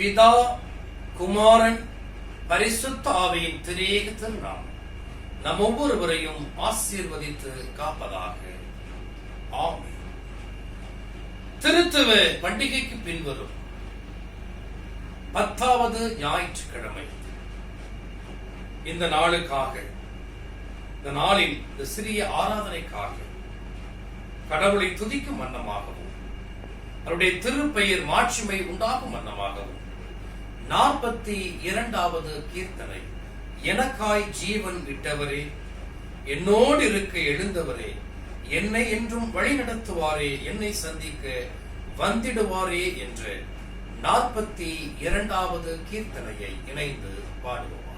பிதா, குமாரன், பரிசுத்த ஆவியின் திரியேக திருநாமம் நம் ஒவ்வொருவரையும் ஆசீர்வதித்து காப்பதாக. ஆமென். திருத்துவ பண்டிகைக்கு பின்வரும் 10வது ஞாயிற்றுக்கிழமை. இந்த நாளுக்காக, இந்த நாளில் இந்த சிறிய ஆராதனைக்காக கடவுளை துதிக்கும் வண்ணமாகவும் அவருடைய திருப்பெயர் மாட்சிமை உண்டாகும் வண்ணமாகவும் 42வது கீர்த்தனை, எனக்காய் ஜீவன் விட்டவரே, என்னோடு இருக்க எழுந்தவரே, என்னை என்றும் வழி நடத்துவாரே, என்னை சந்திக்க வந்திடுவாரே என்ற 42வது கீர்த்தனையை இணைந்து பாடுவோம்.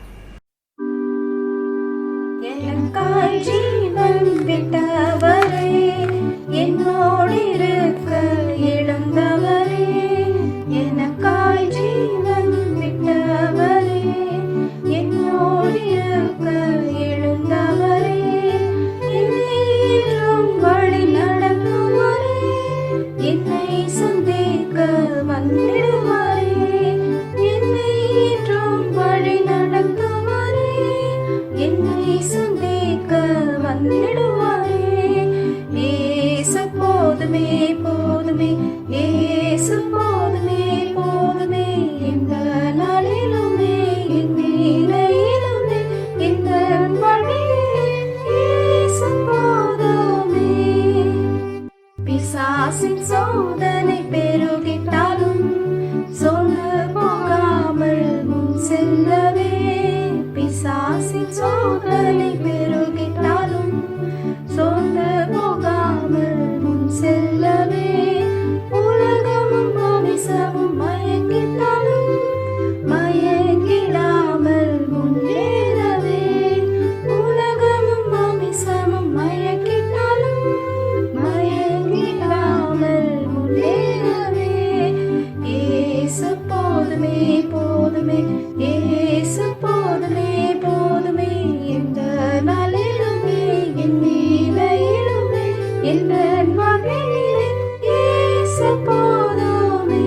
எனக்காய் ஜீவன் விட்டவரே, என்னோடு இருக்க எழுந்தவரே, எனக்காய் ஜீவன் விட்டவரே, என்னோடு இருக்க எழுந்தவரே, என்னை என்றும் வழி நடத்துவாரே, என்னை சந்திக்க வந்திடுவாரே, என்னை என்றும் வழி நடத்துவாரே, என்னை சந்திக்க வந்திடுவாரே. ஏசு போதுமே போதுமே, ஏசு போதுமே போதுமே, இந்த நாளிலுமே என் நிலையிலுமே இந்த வாழ்விலே ஏசு போதுமே. பிசாசின் சோதனை பெருகிட்டாலும் சோர்ந்து போகாமல் முன் செல்லவே, பிசாசின் சோதனை பெருகிட்டாலும் சோர்ந்து போகாமல் முன் செல்லவே, உலகமும் மாமிசமும் மயங்கிட்டாலும் மயங்கிடாமல் முன்னேறவே, உலகமும் மாமிசமும் மயங்கிட்டாலும் மயங்கிடாமல் முன்னேறவே, ஏசு போதுமே போதுமே, ஏசு போதுமே போதுமே, இந்த நாளிலுமே என் நிலையிலுமே இந்த வாழ்விலே ஏசு போதுமே.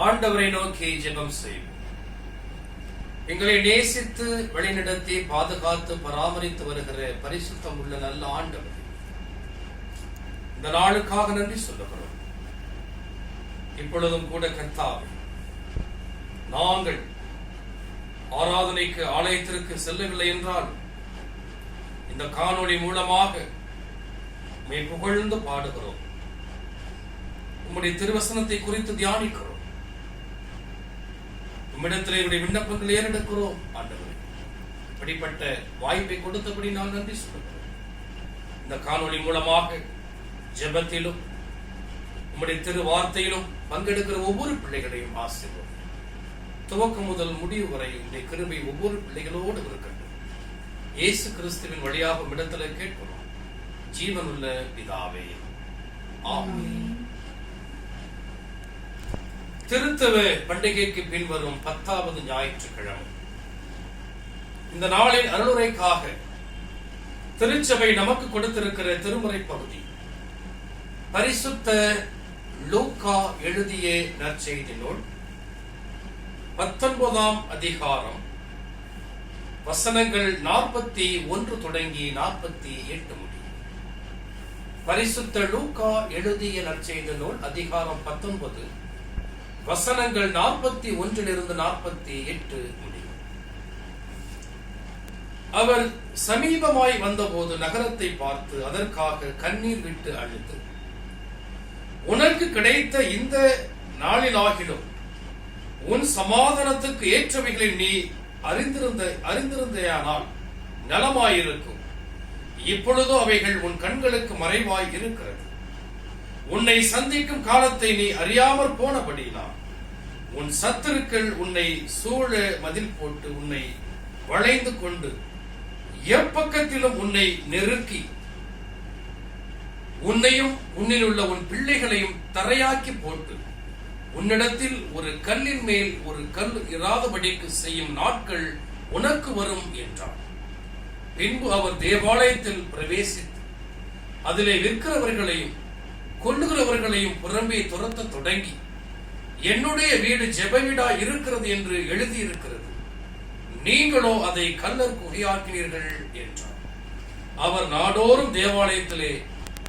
ஆண்டவரை நோக்கி ஜெபம் செய்வோம். எங்களை நேசித்து வழிநடத்தி பாதுகாத்து பராமரித்து வருகிற பரிசுத்தம் உள்ள நல்ல ஆண்டவர், இந்த நாளுக்காக நன்றி சொல்லுகிறோம். இப்பொழுதும் கூட கர்த்தாவே, நாங்கள் ஆராதனைக்கு ஆலயத்திற்கு செல்லவில்லை என்றால் இந்த காணொளி மூலமாக உம்மை புகழ்ந்து பாடுகிறோம், உம்முடைய திருவசனத்தை குறித்து தியானிக்கிறோம், உம்மிடத்தில் என்னுடைய விண்ணப்பங்கள் ஏறெடுக்கிறோம். ஆண்டவரே, இப்படிப்பட்ட வாய்ப்பை கொடுத்தபடி நான் நன்றி சொல்லுகிறோம். இந்த காணொளி மூலமாக ஜெபத்திலும் உம்முடைய திரு வார்த்தையிலும் பங்கெடுக்கிற ஒவ்வொரு பிள்ளைகளையும் ஆசீர்வதியும். துவக்கம் முதல் முடிவு வரை உம்முடைய கிருபை ஒவ்வொரு பிள்ளைகளோடு இருக்கட்டும். இயேசு கிறிஸ்துவின் வழியாக உம்மிடத்தில் கேட்கிறோம், ஜீவனுள்ள பிதாவே, ஆமென். திருத்தவ பண்டிகைக்கு பின்வரும் 10வது ஞாயிற்றுக்கிழமை. இந்த நாளின் அருளுரைக்காக திருச்சபை நமக்கு கொடுத்திருக்கிற திருமுறை பகுதி பரிசுத்த லூக்கா எழுதிய நற்செய்தி நூல் 19ஆம் அதிகாரம் வசனங்கள் 41 தொடங்கி 48 முடியும். பரிசுத்த லூக்கா எழுதிய நற்செய்தி நூல் அதிகாரம் 19 வசனங்கள் 41 48 முடியும். அவர் சமீபமாய் வந்தபோது நகரத்தை பார்த்து அதற்காக கண்ணீர் விட்டு அழுது, உனக்கு கிடைத்த இந்த நாளிலாகிலும் உன் சமாதானத்துக்கு ஏற்றவைகளை நீ அறிந்திருந்தேயானால் நலமாயிருக்கும். இப்பொழுதோ அவைகள் உன் கண்களுக்கு மறைவாய் இருக்கிறது. உன்னை சந்திக்கும் காலத்தை நீ அறியாமற் போனபடியினால் உன் சத்துருக்கள் உன்னை சூழ மதில் போட்டு உன்னை வளைந்து கொண்டு எப்பக்கத்திலும் உன்னை நெருக்கி உன்னையும் உன்னில் உள்ள உன் பிள்ளைகளையும் தரையாக்கி போட்டு உன்னிடத்தில் ஒரு கல்லின் மேல் ஒரு கல் இராதபடிக்கு செய்யும் நாட்கள் உனக்கு வரும் என்றார். பின்பு அவர் தேவாலயத்தில் பிரவேசித்து அதிலே விற்கிறவர்களையும் கொள்ளுகிறவர்களையும் புறம்பே துரத்த தொடங்கி, என்னுடைய வீடு ஜெப வீடா இருக்கிறது என்று எழுதியிருக்கிறது, நீங்களோ அதை கல்லர் குகையாக்கினீர்கள் என்றார். அவர் நாடோறும் தேவாலயத்திலே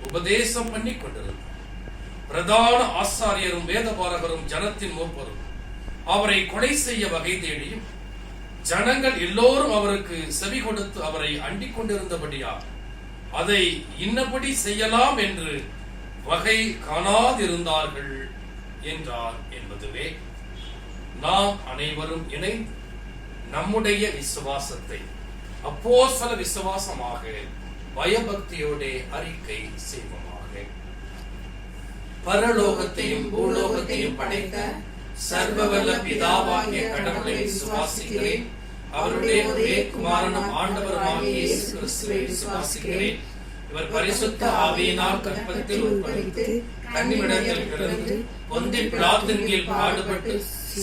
உபதேசம் பண்ணி கொண்டிருந்தார். பிரதான ஆசாரியரும் வேதபாரகரும் ஜனத்தின் மூப்பரும் அவரை கொலை செய்ய வகை தேடியும், ஜனங்கள் எல்லோரும் அவருக்கு செவி கொடுத்து அவரை அண்டிக் கொண்டிருந்தபடியா அதை இன்னபடி செய்யலாம் என்று வகை காணாதிருந்தார்கள் என்றார் என்பதுவே நாம் அனைவரும் இணைந்து நம்முடைய விசுவாசத்தை அப்போஸ்தல விசுவாசமாக பயபக்தியோட அறிக்கை செய்வோமாக. பரலோகத்தையும் பூலோகத்தையும் படைத்த சர்வவல்ல பிதாவாகிய கடவுளை விசுவாசிக்கிறேன். அவருடைய ஒரே குமாரனும் ஆண்டவருமாகிய இயேசு கிறிஸ்துவை விசுவாசிக்கிறேன். இவர் பரிசுத்த ஆவியினால் கற்பத்தில் உட்படுத்தி கன்னிமிடத்தில் பிறந்து பொந்தி பிலாத்தின் கீழ் பாடுபட்டு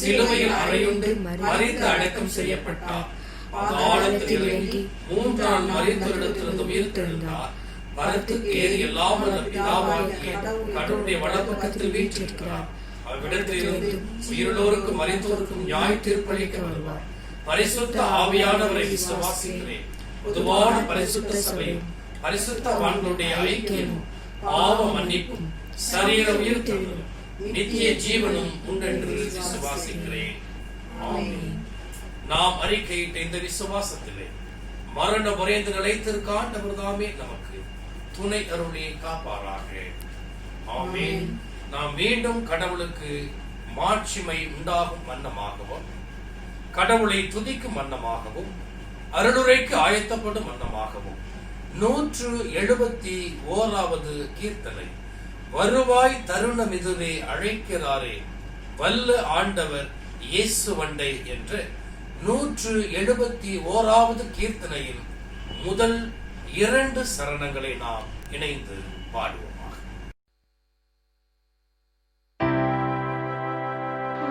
சிலுவையில் அறையுண்டு மரித்து அடக்கம் செய்யப்பட்டார். பாதாளத்தில் இறங்கி மூன்றாம் மரித்தோரிடத்திலிருந்து உயிர்த்தெழுந்தார். பரத்துக்கு ஏறி எல்லாம் வல்ல பிதாவாகிய கடவுளுடைய வலப்பக்கத்தில் வீற்றிருக்கிறார். அவ்விடத்திலிருந்து உயிருள்ளோருக்கும் மரித்தோருக்கும் நியாய தீர்ப்பளிக்க வருவார். பரிசுத்த ஆவியானவரை விசுவாசிக்கிறேன். பொதுவான பரிசுத்த சபையும் பரிசுத்தவான்களுடைய ஐக்கியமும் பாவ மன்னிப்பும் சரீர உயிர்த்தெழுதலும் நித்திய ஜீவனும் உண்டென்று விசுவாசிக்கிறேன். ஆமென். நாம் அறிக்கையிட்ட இந்த விசுவாசத்திலே மரண வரைந்து நிலைத்திருக்க ஆண்டவர் தாமே நமக்கு துணை அருளி காப்பாராக. ஆமென். நாம் மீண்டும் கடவுளுக்கு மாட்சிமை உண்டாகும் வண்ணமாகவும், கடவுளை துதிக்கும் வண்ணமாகவும், அருளுரைக்கு ஆயத்தப்படும் வண்ணமாகவும் 171வது கீர்த்தனை, வருவாய் தருணமிதுவே அழைக்கிறாரே வல்ல ஆண்டவர் இயேசு வண்டை என்ற 171வது கீர்த்தனையின் முதல் 2 சரணங்களை நாம் இணைந்து பாடுவோமாக.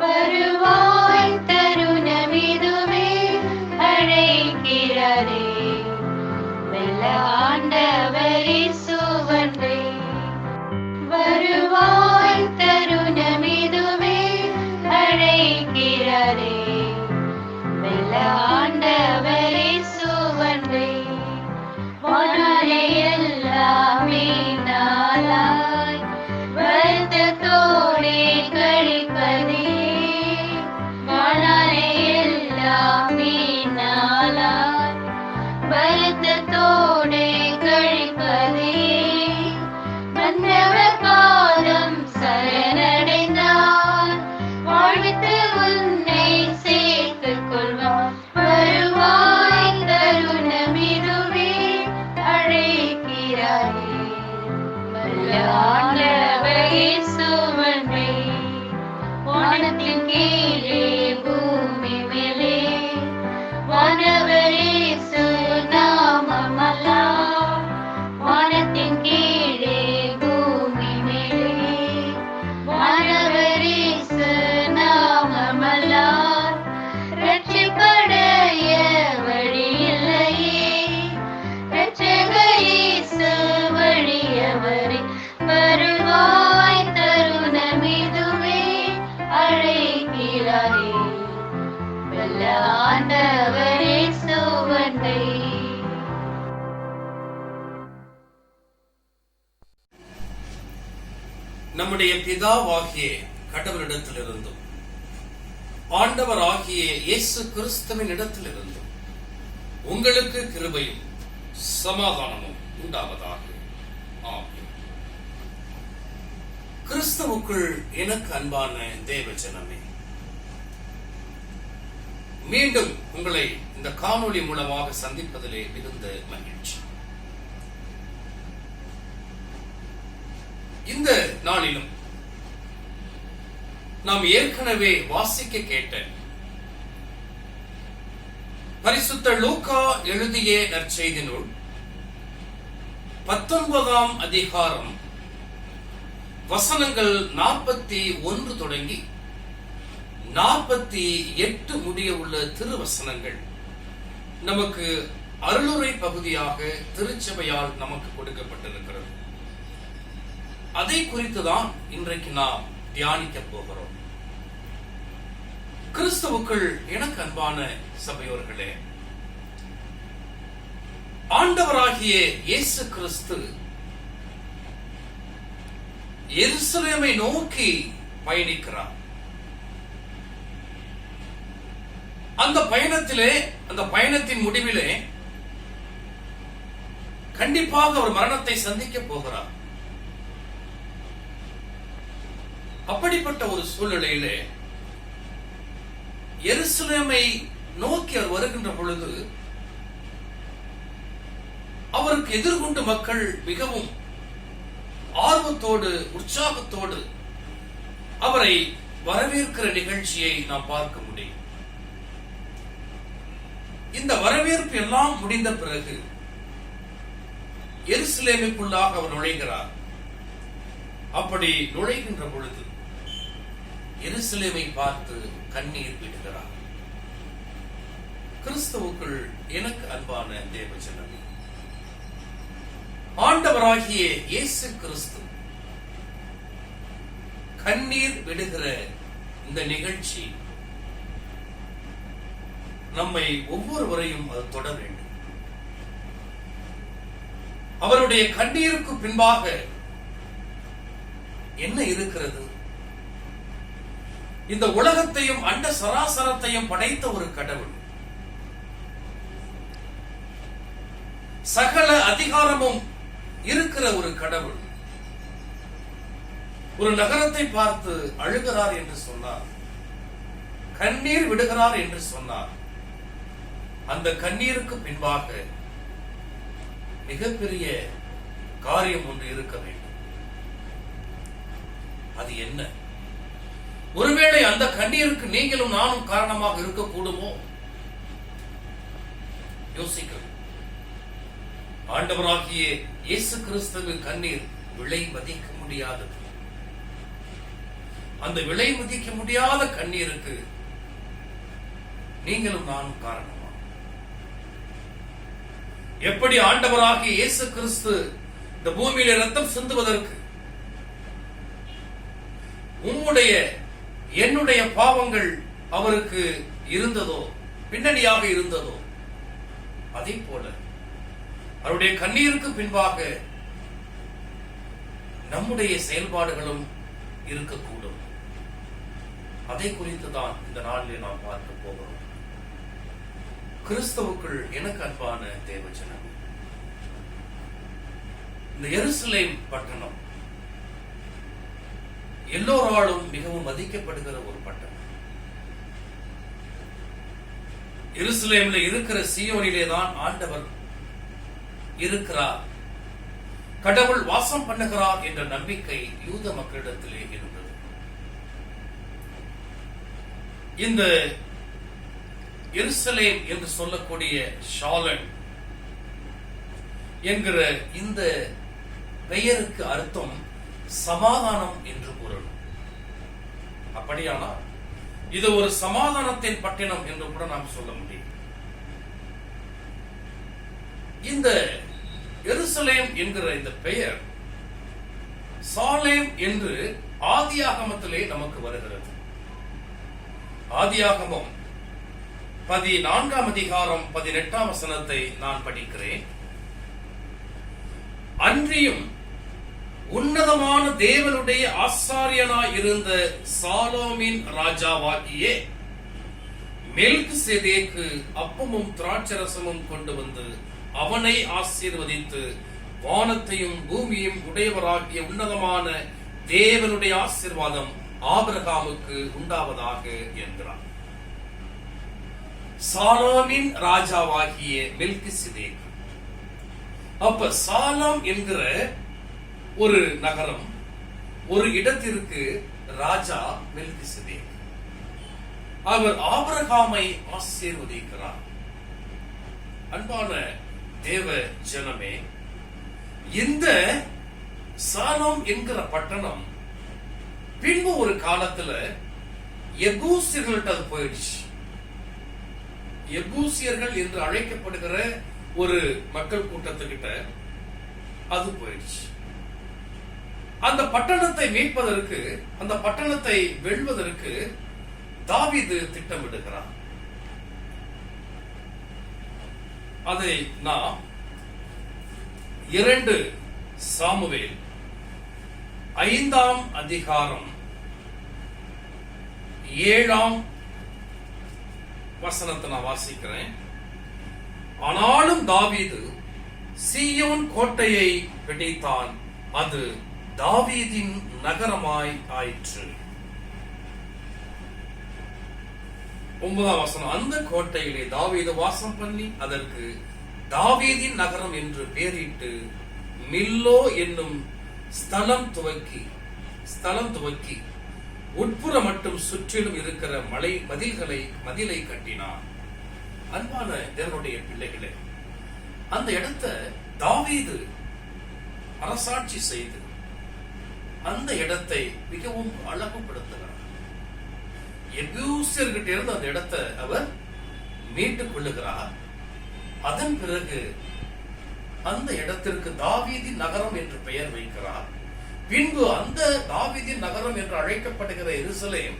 வருவாய் தருணமிதுவே அழைக்கிறதே வெல்ல ஆண்டவர் இயேசு வண்டை. வருவாய் தருணமிதுவே அழைக்கிறதே வெல்ல ஆண்டவர் இயேசு வண்டை. வானாலே எல்லாமே நாளாய் வருத்தத்தோடே கழிப்பதே. வானாலே எல்லாமே நாளாய் வருத்தத்தோடே கழிப்பதே. வந்தவர் பாதம் சரணடைந்தார், வாழ்வித்து உன்னை சேர்த்துக் கொள்வார். வருவாய் தருணமிதுவே அழைக்கிறாரே வல்ல ஆண்டவர் இயேசு வண்டை. வானத்தின் கீழே பூமி மேலே வானவர் இயேசு நாமமல்லார். வானத்தின் கீழே பூமி மேலே வானவர் இயேசு நாமமல்லார். ரட்சிப்படைய வழி இல்லையே, ரட்சகர் இயேசு வழியவரே. வருவாய் தருணமிதுவே அழைக்கிறாரே வல்ல ஆண்டவர் இயேசு வண்டை. நம்முடைய பிதாவாகிய கடவுளிடத்திலிருந்தும் ஆண்டவராகிய இயேசு கிறிஸ்துவின் இடத்திலிருந்தும் உங்களுக்கு கிருபையும் சமாதானமும் உண்டாவதாக. ஆமென். கிறிஸ்துவுக்குள் எனக்கு அன்பான தேவ ஜனமே, மீண்டும் உங்களை இந்த காணொளி மூலமாக சந்திப்பதிலே மிகுந்த மகிழ்ச்சி. இந்த நாளிலும் நாம் ஏற்கனவே வாசிக்க கேட்ட பரிசுத்த லூக்கா எழுதிய நற்செய்தி நூல் 19ஆம் அதிகாரம் வசனங்கள் 41 தொடங்கி 48 முடிய உள்ள திருவசனங்கள் நமக்கு அருளுரை பகுதியாக திருச்சபையால் நமக்கு கொடுக்கப்பட்டிருக்கிறது. அதை குறித்துதான் இன்றைக்கு நாம் தியானிக்க போகிறோம். கிறிஸ்துவுக்குள் எனக்கு அன்பான சபையோர்களே, ஆண்டவராகிய இயேசு கிறிஸ்து எருசலேமை நோக்கி பயணிக்கிறார். அந்த பயணத்தின் முடிவிலே கண்டிப்பாக அவர் மரணத்தை சந்திக்க போகிறார். அப்படிப்பட்ட ஒரு சூழ்நிலையிலே எருசலேமை நோக்கி அவர் வருகின்ற பொழுது அவருக்கு எதிர்கொண்டு மக்கள் மிகவும் ஆர்வத்தோடு உற்சாகத்தோடு அவரை வரவேற்கிற நிகழ்ச்சியை நாம் பார்க்க முடியும். இந்த வரவேற்பு எல்லாம் முடிந்த பிறகு எருசலேமுக்குள்ளாக அவர் நுழைகிறார். அப்படி நுழைகின்ற பொழுது எருசலேமை பார்த்து கண்ணீர் விடுகிறார். கிறிஸ்துவுக்குள் எனக்கு அன்பான தேவஜனமே, ஆண்டவராகிய இயேசு கிறிஸ்து கண்ணீர் விடுகிற இந்த நிகழ்ச்சி நம்மை ஒவ்வொருவரையும் அது தொட வேண்டும். அவருடைய கண்ணீருக்கு பின்பாக என்ன இருக்கிறது? இந்த உலகத்தையும் அண்ட சராசரத்தையும் படைத்த ஒரு கடவுள், சகல அதிகாரமும் இருக்கிற ஒரு கடவுள் ஒரு நகரத்தை பார்த்து அழுகிறார் என்று சொன்னார், கண்ணீர் விடுகிறார் என்று சொன்னார். அந்த கண்ணீருக்கு பின்பாக மிகப்பெரிய காரியம் ஒன்று இருக்க வேண்டும். அது என்ன? ஒருவேளை அந்த கண்ணீருக்கு நீங்களும் நானும் காரணமாக இருக்கக்கூடுமோ? யோசிக்க. ஆண்டவராகிய இயேசு கிறிஸ்துவின் கண்ணீர் விலை மதிக்க முடியாதது. அந்த விலை மதிக்க முடியாத கண்ணீருக்கு நீங்களும் நானும் காரணமா? எப்படி ஆண்டவராகிய இயேசு கிறிஸ்து இந்த பூமியில ரத்தம் சிந்துவதற்கு உம்முடைய என்னுடைய பாவங்கள் அவருக்கு இருந்ததோ, பின்னணியாக இருந்ததோ, அதே போல அவருடைய கண்ணீருக்கு பின்பாக நம்முடைய செயல்பாடுகளும் இருக்கக்கூடும். அதை குறித்து தான் இந்த நாளிலே நாம் பார்க்க போகிறோம். கிறிஸ்துவுக்குள் எனக்கு அன்பான தேவஜனம், இந்த எருசலேம் பட்டணம் எல்லோராலும் மிகவும் மதிக்கப்படுகிற ஒரு பட்டணம். எருசலேம்ல இருக்கிற சீயோனிலே தான் ஆண்டவர் இருக்கிறார், கடவுள் வாசம் பண்ணுகிறார் என்ற நம்பிக்கை யூத மக்களிடத்திலே இருந்தது. இந்த எருசலேம் என்று சொல்லக்கூடிய ஷாலன் என்கிற இந்த பெயருக்கு அர்த்தம் சமாதானம் என்று பொருள். அப்படியானால் இது ஒரு சமாதானத்தின் பட்டினம் என்று கூட நாம் சொல்ல முடியும். இந்த எருசலேம் என்கிற இந்த பெயர் சாலேம் என்று ஆதியாகமத்திலே நமக்கு வருகிறது. ஆதியாகமம் 14ஆம் அதிகாரம் 18ஆம் வசனத்தை நான் படிக்கிறேன். அன்றியும் உன்னதமான தேவனுடைய ஆசாரியனாய் இருந்த சாலோமின் ராஜாவாகிய மெல்கிசேதேக்கு அப்பமும் திராட்சரசமும் கொண்டு வந்து அவனை ஆசீர்வதித்து, வானத்தையும் பூமியையும் உடையவராகிய உன்னதமான தேவனுடைய ஆசீர்வாதம் ஆபிரகாமுக்கு உண்டாவதாக என்றார். சாலோமின் ராஜாவாகிய மெல்கிசேதேக்கு. அப்ப சாலம் என்கிற ஒரு நகரம், ஒரு இடத்திற்கு ராஜா மெல்கிசேதேக். அவர் ஆபிரகாமை ஆசீர்வதிக்கிறார். அன்பான தேவ ஜனமே, இந்த சாலம் என்கிற பட்டணம் பின்பு ஒரு காலத்துல எபூசியர்கள்ட்ட அது போயிடுச்சு. எபூசியர்கள் என்று அழைக்கப்படுகிற ஒரு மக்கள் கூட்டத்துக்கிட்ட அது போயிடுச்சு. அந்த பட்டணத்தை மீட்பதற்கு, அந்த பட்டணத்தை வெல்வதற்கு தாவீது திட்டமிடுகிறார். அதை நாம் 2 சாமுவேல் 5ஆம் அதிகாரம் 7ஆம் வசனத்தை நான் வாசிக்கிறேன். ஆனாலும் தாவீது சீயோன் கோட்டையை பிடித்தான், அது தாவீதின் நகரமாய் ஆயிற்று. 9ஆம் வசனம், அந்த கோட்டையிலே தாவீது வாசம் பண்ணி அதற்கு தாவீதின் நகரம் என்று பெயரிட்டு மில்லோ என்னும் ஸ்தலம் துவக்கி உட்புற மட்டும் சுற்றிலும் இருக்கிற மதிலை கட்டினார். அன்பான தேவனுடைய பிள்ளைகளே, அந்த இடத்தை தாவீது அரசாட்சி செய்து அந்த இடத்தை மிகவும் அழகுபடுத்துகிறார். எபூசியர்கிட்ட இருந்து அந்த இடத்தை அவர் மீட்டுக் கொள்ளுகிறார். அதன் பிறகு அந்த இடத்திற்கு தாவீதின் நகரம் என்று பெயர் வைக்கிறார். பின்பு அந்த தாவீதின் நகரம் என்று அழைக்கப்படுகிற எருசலேம்,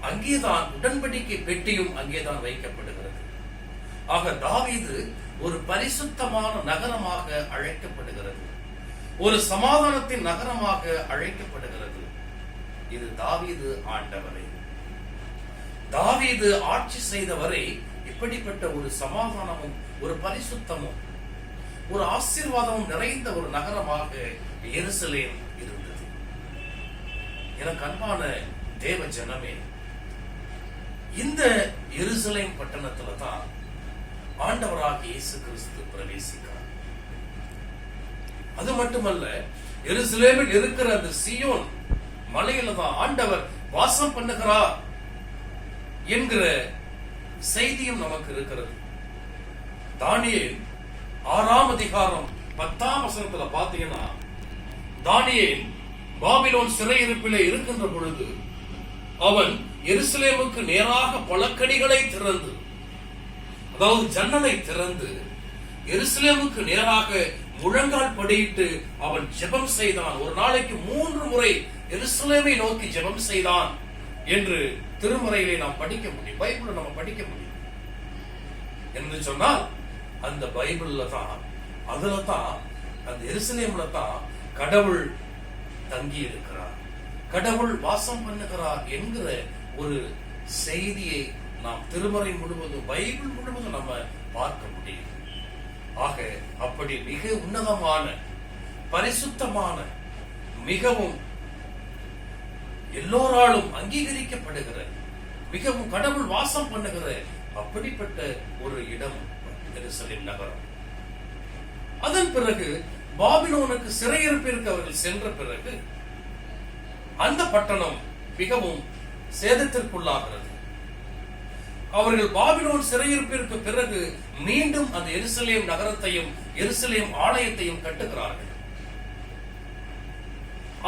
அங்கேதான் உடன்படிக்கை பெட்டியும் அங்கேதான் வைக்கப்படுகிறது. ஆக தாவீது ஒரு பரிசுத்தமான நகரமாக அழைக்கப்படுகிறது, ஒரு சமாதானத்தின் நகரமாக அழைக்கப்படுகிறது. இது தாவீது ஆண்டவரை, தாவீது ஆட்சி செய்தவரை இப்படிப்பட்ட ஒரு சமாதானமும் ஒரு பரிசுத்தமும் ஒரு ஆசீர்வாதமும் நிறைந்த ஒரு நகரமாக எருசலேம் இருந்தது. எனக்கு அன்பான தேவ ஜனமே, இந்த எருசலேம் பட்டணத்துல தான் ஆண்டவராக இயேசு கிறிஸ்து பிரவேசிக்கிறார். அது மட்டுமல்ல, எருசலேமில் இருக்கிற அந்த சீயோன் மலையில தான் ஆண்டவர் வாசம் பண்ணுகிறார் என்கிற செய்தியும் நமக்கு இருக்கிறது. தானியேல் 6ஆம் அதிகாரம் 10ஆம் வசனத்துல பாத்தீங்கன்னா, தானியேல் பாபிலோன் சிறையிருப்பிலே இருக்கின்ற பொழுது அவன் எருசலேமுக்கு நேராக பலக்கடிகளை திறந்து, அதாவது ஜன்னலை திறந்து எருசலேமுக்கு நேராக முழங்கால் படியிட்டு அவன் ஜெபம் செய்தான். ஒரு நாளைக்கு 3 முறை எருசலேமை நோக்கி ஜெபம் செய்தான் என்று திருமறையிலே நாம் படிக்க முடியும், பைபிள்ல நம்ம படிக்க முடியும். என்று சொன்னால் அந்த பைபிள்ல தான், அதுல தான், அந்த எருசலேம்ல தான் கடவுள் தங்கி இருக்கிறார், கடவுள் வாசம் பண்ணுகிறார் என்கிற ஒரு செய்தியை நாம் திருமறை முழுவதும், பைபிள் முழுவதும் நம்ம பார்க்க முடியும். ஆக அப்படி மிக உன்னதமான, பரிசுத்தமான, மிகவும் எல்லோராலும் அங்கீகரிக்கப்படுகிற, மிகவும் கடவுள் வாசம் பண்ணுகிற அப்படிப்பட்ட ஒரு இடம் எருசலேம் நகரம். அதன் பிறகு பாபிலோனுக்கு சிறையிருப்பிற்கு அவர்கள் சென்ற பிறகு அந்த பட்டணம் மிகவும் சேதத்திற்குள்ளாகிறது. அவர்கள் பாபிலோன் சிறையிருப்பிற்கு பிறகு மீண்டும் அந்த எருசலேம் நகரத்தையும் எருசலேம் ஆலயத்தையும் கட்டுகிறார்கள்.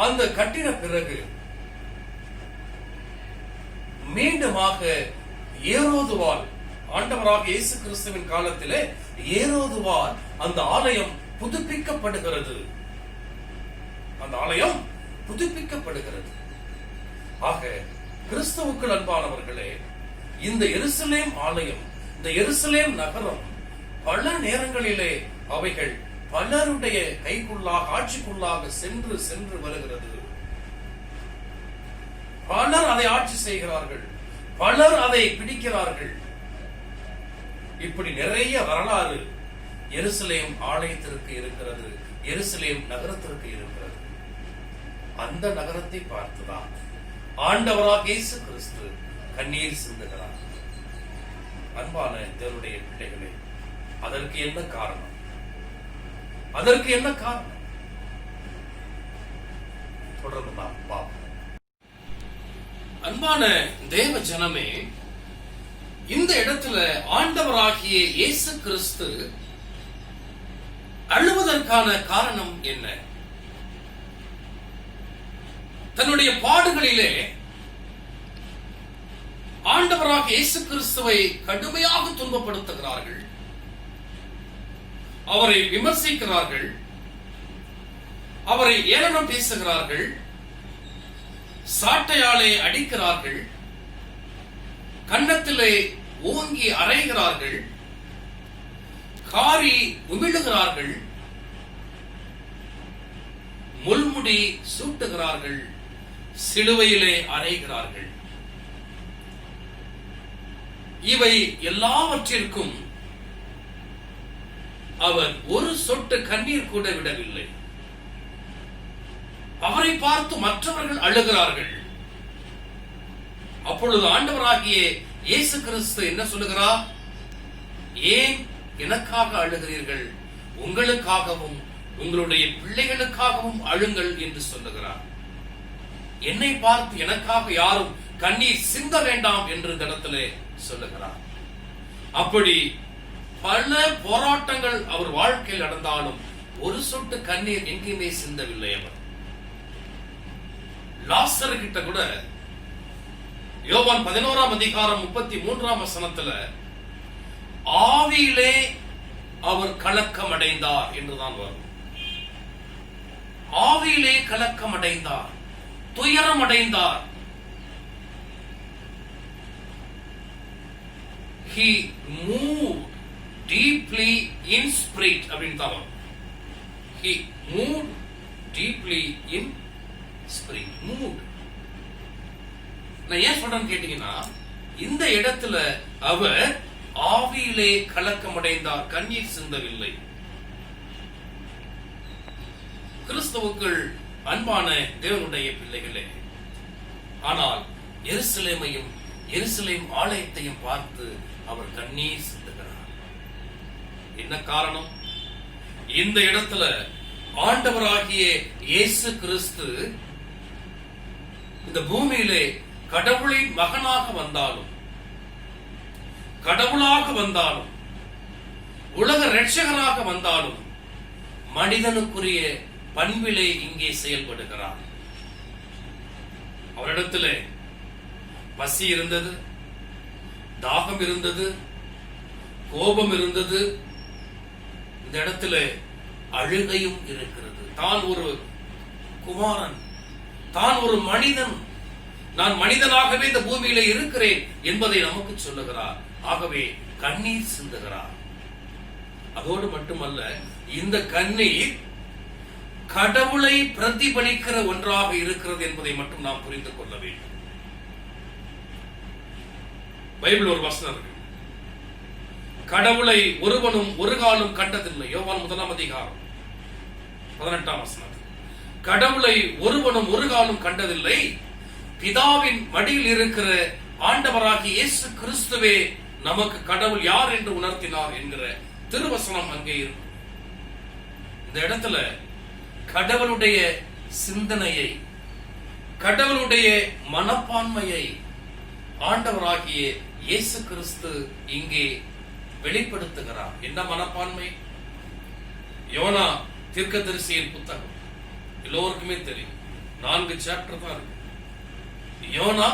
அந்த கட்டின பிறகு மீண்டுமாக ஏரோதுவால், ஆண்டவராக இயேசு கிறிஸ்துவின் காலத்திலே ஏரோதுவால் அந்த ஆலயம் புதுப்பிக்கப்படுகிறது. அந்த ஆலயம் புதுப்பிக்கப்படுகிறது. ஆக கிறிஸ்துவுக்குள் அன்பானவர்களே, இந்த எருசலேம் ஆலயம், இந்த எருசலேம் நகரம் பல நேரங்களிலே அவைகள் பலருடைய கைக்குள்ளாக, ஆட்சிக்குள்ளாக சென்று சென்று வருகிறது. பலர் அதை ஆட்சி செய்கிறார்கள், பலர் அதை பிடிக்கிறார்கள். இப்படி நிறைய வரலாறு எருசலேம் ஆலயத்திற்கு இருக்கிறது, எருசலேம் நகரத்திற்கு இருக்கிறது. அந்த நகரத்தை பார்த்துதான் ஆண்டவராக இயேசு கிறிஸ்து கண்ணீர் சிந்துகிறார். அன்பான தேவனுடைய பிள்ளைகளே, அதற்கு என்ன காரணம்? அதற்கு என்ன காரணம்? தொடர்ந்து நாம் பார்ப்போம். அன்பான தேவ ஜனமே, இந்த இடத்துல ஆண்டவராகிய இயேசு கிறிஸ்து அழுவதற்கான காரணம் என்ன? தன்னுடைய பாடுகளிலே ஆண்டவராக இயேசு கிறிஸ்துவை கடுமையாக துன்பப்படுத்துகிறார்கள், அவரை விமர்சிக்கிறார்கள், அவரை ஏளனம் பேசுகிறார்கள், சாட்டையாலே அடிக்கிறார்கள், கன்னத்திலே ஓங்கி அறைகிறார்கள், காரி உமிழுகிறார்கள், முள்முடி சூட்டுகிறார்கள், சிலுவையிலே அறைகிறார்கள். இவை எல்லாவற்றிற்கும் அவர் ஒரு சொட்டு கண்ணீர் கூட விடவில்லை. அவரை பார்த்து மற்றவர்கள் அழுகிறார்கள். அப்பொழுது ஆண்டவராகிய இயேசு கிறிஸ்து என்ன சொல்லுகிறார்? ஏன் எனக்காக அழுகிறீர்கள்? உங்களுக்காகவும் உங்களுடைய பிள்ளைகளுக்காகவும் அழுங்கள் என்று சொல்லுகிறார். என்னை பார்த்து எனக்காக யாரும் கண்ணீர் சிந்த வேண்டாம் என்று இந்த இடத்திலே சொல்லுகிறார். அப்படி பல போராட்டங்கள் அவர் வாழ்க்கையில் நடந்தாலும் ஒரு சொட்டு கண்ணீர் எங்கேயுமே சிந்தவில்லை. அவர் லாசர் கிட்ட கூட யோவான் 11ஆம் அதிகாரம் 33ஆம் வசனத்துல ஆவியிலே அவர் கலக்கம் அடைந்தார் என்றுதான் வரும். ஆவியிலே கலக்கம் அடைந்தார், துயரம் அடைந்தார். He moved deeply in spirit அப்படின்னு தான் வரும். He moved deeply in spirit. Moved. நான் ஏன் சொல்றேன்னு கேட்டீங்கன்னா, இந்த இடத்துல அவர் ஆவியிலே கலக்கம் அடைந்தார், கண்ணீர் சிந்தவில்லை. கிறிஸ்துவுக்குள் அன்பான தேவனுடைய பிள்ளைகளே, ஆனால் எருசலேமையும் எருசலேம் ஆலயத்தையும் பார்த்து அவர் கண்ணீர் சிந்துகிறார். என்ன காரணம்? இந்த இடத்துல ஆண்டவராகிய இயேசு கிறிஸ்து இந்த பூமியிலே கடவுளின் மகனாக வந்தாலும், கடவுளாக வந்தாலும், உலக இரட்சகராக வந்தாலும் மனிதனுக்குரிய பண்பிலே இங்கே செயல்படுகிறார். அவரிடத்திலே பசி இருந்தது, தாகம் இருந்தது, கோபம் இருந்தது, இந்த இடத்துல அழுகையும் இருக்கிறது. தான் ஒரு குமாரன், தான் ஒரு மனிதன், நான் மனிதனாகவே இந்த பூமியில இருக்கிறேன் என்பதை நமக்கு சொல்லுகிறார். ஆகவே கண்ணீர் சிந்துகிறார். அதோடு மட்டுமல்ல, இந்த கண்ணீர் கடவுளை பிரதிபலிக்கிற ஒன்றாக இருக்கிறது என்பதை மட்டும் நாம் புரிந்து கொள்ள வேண்டும். பைபிள் ஒரு வசனம் இருக்கு, கடவுளை ஒருவனும் ஒரு காலம் கண்டதில்லை. யோவான் 1ஆம் அதிகாரம் 18ஆம் வசனம். கடவுளை ஒருவனும் ஒரு காலம் கண்டதில்லை, பிதாவின் மடியில் இருக்கிற ஆண்டவராகிய இயேசு கிறிஸ்துவே நமக்கு கடவுள் யார் என்று உணர்த்தினார் என்கிற திருவசனம் அங்கே இருக்கும். இந்த இடத்துல கடவுளுடைய சிந்தனையை, கடவுளுடைய மனப்பான்மையை ஆண்டவராகிய இயேசு கிறிஸ்து இங்கே வெளிப்படுத்துகிறார். என்ன மனப்பான்மை? யோனா தீர்க்கதரிசியின் புத்தகம் எல்லோருக்குமே தெரியும், 4 சாப்டர் தான் இருக்கு. யோனா